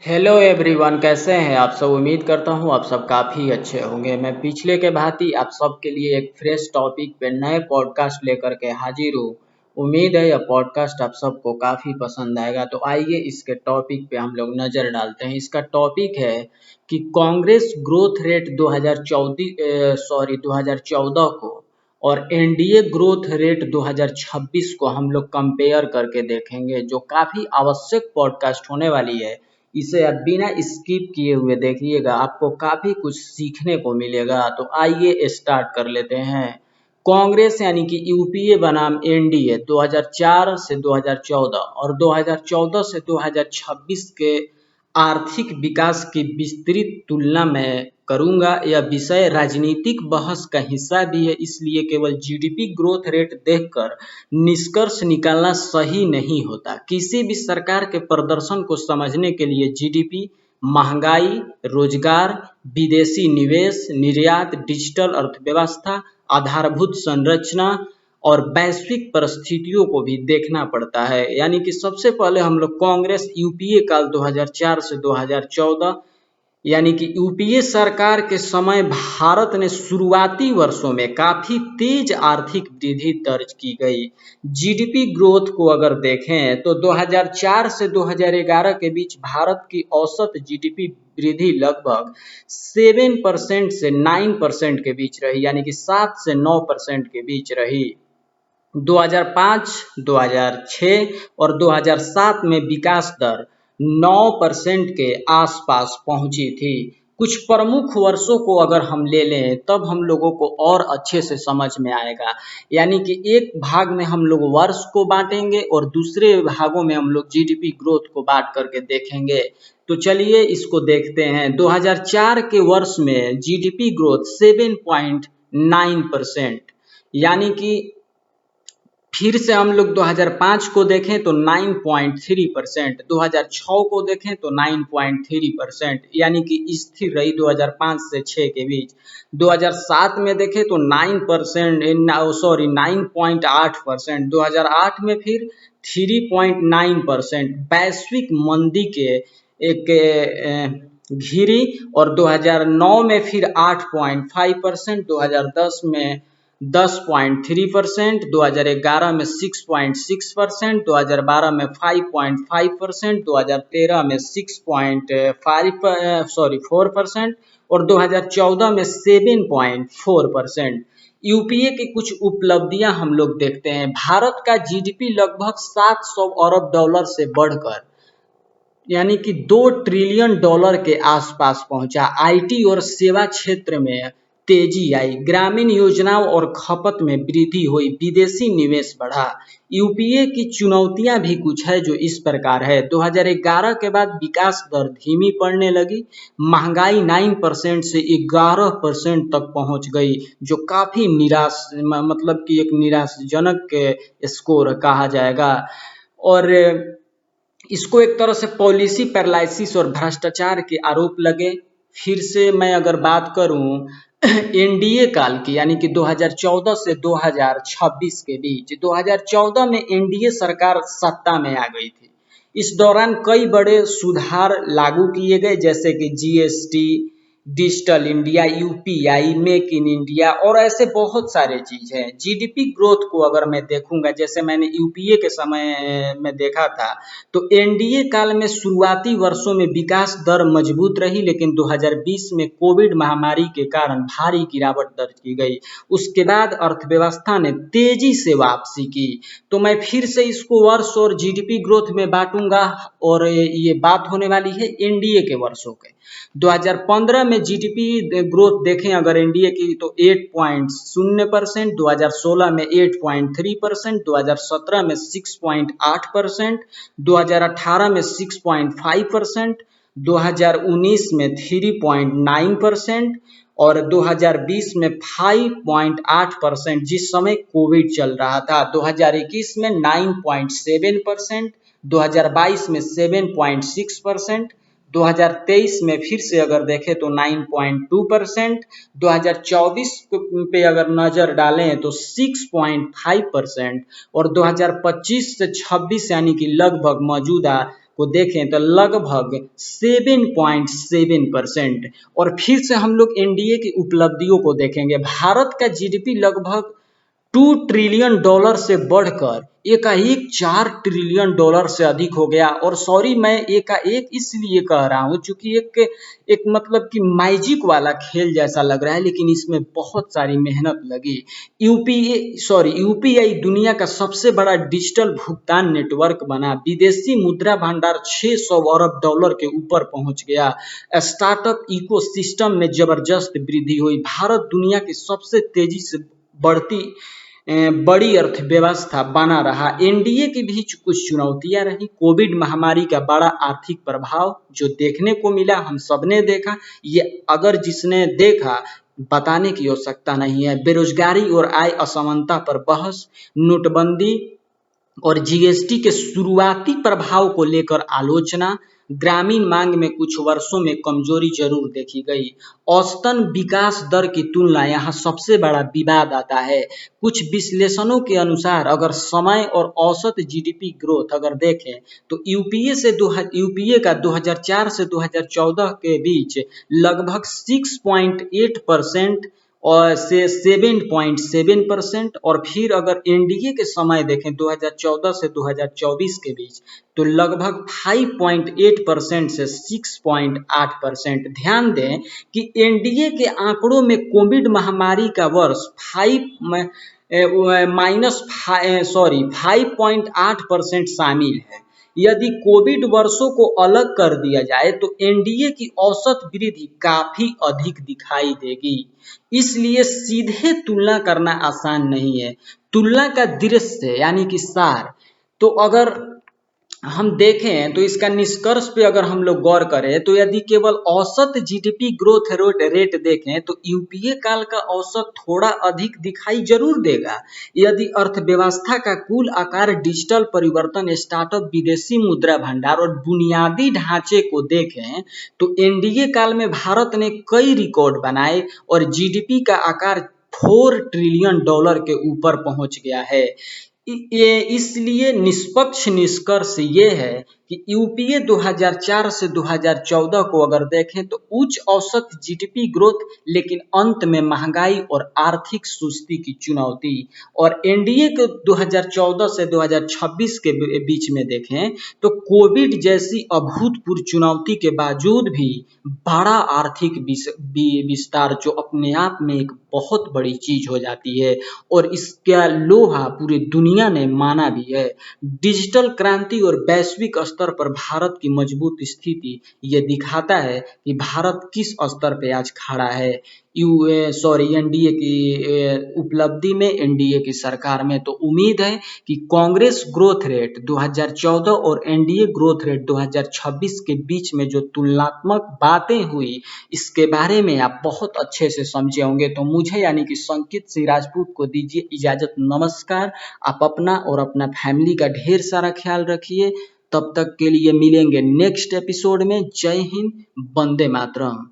Hello everyone, कैसे हैं आप सब। उम्मीद करता हूं आप सब काफ़ी अच्छे होंगे। मैं पिछले के भांति आप सबके लिए एक फ्रेश टॉपिक पे नए पॉडकास्ट लेकर के हाजिर हूँ। उम्मीद है यह पॉडकास्ट आप सबको काफ़ी पसंद आएगा। तो आइए इसके टॉपिक पे हम लोग नज़र डालते हैं। इसका टॉपिक है कि कांग्रेस ग्रोथ रेट 2014 को और एनडीए ग्रोथ रेट 2026 को हम लोग कंपेयर करके देखेंगे, जो काफ़ी आवश्यक पॉडकास्ट होने वाली है। इसे आप बिना स्किप किए हुए देखिएगा, आपको काफ़ी कुछ सीखने को मिलेगा। तो आइए स्टार्ट कर लेते हैं। कांग्रेस यानी कि यूपीए बनाम एनडीए 2004 से 2014 और 2014 से 2026 के आर्थिक विकास की विस्तृत तुलना मैं करूंगा। यह विषय राजनीतिक बहस का हिस्सा भी है, इसलिए केवल जीडीपी ग्रोथ रेट देखकर निष्कर्ष निकालना सही नहीं होता। किसी भी सरकार के प्रदर्शन को समझने के लिए जीडीपी, महंगाई, रोजगार, विदेशी निवेश, निर्यात, डिजिटल अर्थव्यवस्था, आधारभूत संरचना और वैश्विक परिस्थितियों को भी देखना पड़ता है। यानी कि सबसे पहले हम लोग कांग्रेस यूपीए काल 2004 से 2014 यानी कि यूपीए सरकार के समय भारत ने शुरुआती वर्षों में काफी तेज आर्थिक वृद्धि दर्ज की गई। जीडीपी ग्रोथ को अगर देखें तो 2004 से 2011 के बीच भारत की औसत जीडीपी वृद्धि लगभग 7% से 9% के बीच रही, यानी कि 7 से 9% के बीच रही। 2005, 2006 और 2007 में विकास दर 9% के आसपास पहुंची थी। कुछ प्रमुख वर्षों को अगर हम ले लें तब हम लोगों को और अच्छे से समझ में आएगा। यानी कि एक भाग में हम लोग वर्ष को बांटेंगे और दूसरे भागों में हम लोग जीडीपी ग्रोथ को बांट करके देखेंगे। तो चलिए इसको देखते हैं। 2004 के वर्ष में जीडीपी ग्रोथ 7.9%, यानी कि फिर से हम लोग 2005 को देखें तो 9.3%, 2006 को देखें तो 9.3%, यानी कि स्थिर रही 2005 से 6 के बीच। 2007 में देखें तो 9.8%, 2008 में फिर 3.9%। वैश्विक मंदी के एक घिरी और 2009 में फिर 8.5%, 2010 में 10.3%, 2011 में 6.6%, 2012 में 5.5%, 2013 में 4% और 2014 में 7.4%। यूपीए की कुछ उपलब्धियां हम लोग देखते हैं। भारत का जीडीपी लगभग 700 अरब डॉलर से बढ़कर यानी कि $2 ट्रिलियन के आसपास पहुंचा। आईटी और सेवा क्षेत्र में तेजी आई, ग्रामीण योजनाओं और खपत में वृद्धि हुई, विदेशी निवेश बढ़ा। यूपीए की चुनौतियां भी कुछ है जो इस प्रकार है। 2011 के बाद विकास दर धीमी पड़ने लगी, महंगाई 9% से 11% तक पहुंच गई, जो काफी निराश मतलब कि एक निराशाजनक स्कोर कहा जाएगा। और इसको एक तरह से पॉलिसी पैरालिसिस और भ्रष्टाचार के आरोप लगे। फिर से मैं अगर बात करूं एनडीए काल की, यानी कि 2014 से 2026 के बीच, 2014 में एनडीए सरकार सत्ता में आ गई थी। इस दौरान कई बड़े सुधार लागू किए गए, जैसे कि GST, digital India, UPI, make in India और ऐसे बहुत सारे चीज हैं। जीडीपी ग्रोथ को अगर मैं देखूंगा, जैसे मैंने यूपीए के समय में देखा था, तो एनडीए काल में शुरुआती वर्षों में विकास दर मजबूत रही, लेकिन 2020 में कोविड महामारी के कारण भारी गिरावट दर्ज की गई। उसके बाद अर्थव्यवस्था ने तेजी से वापसी की। तो मैं फिर से इसको वर्ष और जीडीपी ग्रोथ में बांटूंगा और ये बात होने वाली है एनडीए के वर्षों के। 2015 में जीडीपी ग्रोथ देखें अगर एनडीए की तो 8.0%, 2016 में 8.3%, 2017 में 6.8%, 2018 में 6.5%, 2019 में 3.9% और 2020 में 5.8%, जिस समय कोविड चल रहा था। 2021 में 9.7%, 2022 में 7.6%, 2023 में फिर से अगर देखें तो 9.2%, 2024 पे अगर नजर डालें तो 6.5% और 2025 से 26 यानी कि लगभग मौजूदा को देखें तो लगभग 7.7%। और फिर से हम लोग एनडीए की उपलब्धियों को देखेंगे, भारत का जीडीपी लगभग $2 ट्रिलियन से बढ़कर एकाएक $4 ट्रिलियन से अधिक हो गया। और सॉरी, मैं एकाएक इसलिए कह रहा हूँ चूंकि एक मतलब कि मैजिक वाला खेल जैसा लग रहा है, लेकिन इसमें बहुत सारी मेहनत लगी। यूपीआई दुनिया का सबसे बड़ा डिजिटल भुगतान नेटवर्क बना, विदेशी मुद्रा भंडार $600 अरब के ऊपर पहुंच गया, स्टार्टअप इकोसिस्टम में जबरदस्त वृद्धि हुई, भारत दुनिया की सबसे तेजी से बड़ी अर्थव्यवस्था बना रहा। एनडीए के बीच कुछ चुनौतियां रही, कोविड महामारी का बड़ा आर्थिक प्रभाव जो देखने को मिला, हम सबने देखा, ये अगर जिसने देखा बताने की आवश्यकता नहीं है। बेरोजगारी और आय असमानता पर बहस, नोटबंदी और जीएसटी के शुरुआती प्रभाव को लेकर आलोचना, ग्रामीण मांग में कुछ वर्षों में कमजोरी जरूर देखी गई, औसतन विकास दर की तुलना यहाँ सबसे बड़ा विवाद आता है। कुछ विश्लेषणों के अनुसार अगर समय और औसत जीडीपी ग्रोथ अगर देखें तो यूपीए का 2004 से 2014 के बीच लगभग 6.8% और से 7.7%। और फिर अगर एनडीए के समय देखें 2014 से 2024 के बीच तो लगभग 5.8% से 6.8%। ध्यान दें कि एनडीए के आंकड़ों में कोविड महामारी का वर्ष 5.8% शामिल है। यदि कोविड वर्षों को अलग कर दिया जाए तो एनडीए की औसत वृद्धि काफी अधिक दिखाई देगी। इसलिए सीधे तुलना करना आसान नहीं है। तुलना का दृश्य यानी कि सार तो अगर हम देखें तो इसका निष्कर्ष पे अगर हम लोग गौर करें तो यदि केवल औसत जीडीपी ग्रोथ रेट देखें तो यूपीए काल का औसत थोड़ा अधिक दिखाई जरूर देगा। यदि अर्थव्यवस्था का कुल आकार, डिजिटल परिवर्तन, स्टार्टअप, विदेशी मुद्रा भंडार और बुनियादी ढांचे को देखें तो एनडीए काल में भारत ने कई रिकॉर्ड बनाए और जीडीपी का आकार $4 ट्रिलियन के ऊपर पहुंच गया है। इसलिए निष्पक्ष निष्कर्ष ये है कि यूपीए 2004 से 2014 को अगर देखें तो उच्च औसत जीडीपी ग्रोथ, लेकिन अंत में महंगाई और आर्थिक सुस्ती की चुनौती। और एनडीए को 2014 से 2026 के बीच में देखें तो कोविड जैसी अभूतपूर्व चुनौती के बावजूद भी बड़ा आर्थिक विस्तार, जो अपने आप में एक बहुत बड़ी चीज हो जाती है और इसका लोहा पूरी दुनिया ने माना भी है। डिजिटल क्रांति और वैश्विक स्तर पर भारत की मजबूत स्थिति ये दिखाता है कि भारत किस स्तर पे आज खड़ा है। एनडीए की उपलब्धि में, एनडीए की सरकार में। तो उम्मीद है कि कांग्रेस ग्रोथ रेट 2014 और एनडीए ग्रोथ रेट 2026 के बीच में जो तुलनात्मक बातें हुई, इसके बारे में आप बहुत अच्छे से समझे होंगे। तो मुझे यानी कि संकित सिंह राजपूत को दीजिए इजाजत। नमस्कार। आप अपना और अपना फैमिली का ढेर सारा ख्याल रखिए। तब तक के लिए मिलेंगे नेक्स्ट एपिसोड में। जय हिंद, वंदे मातरम।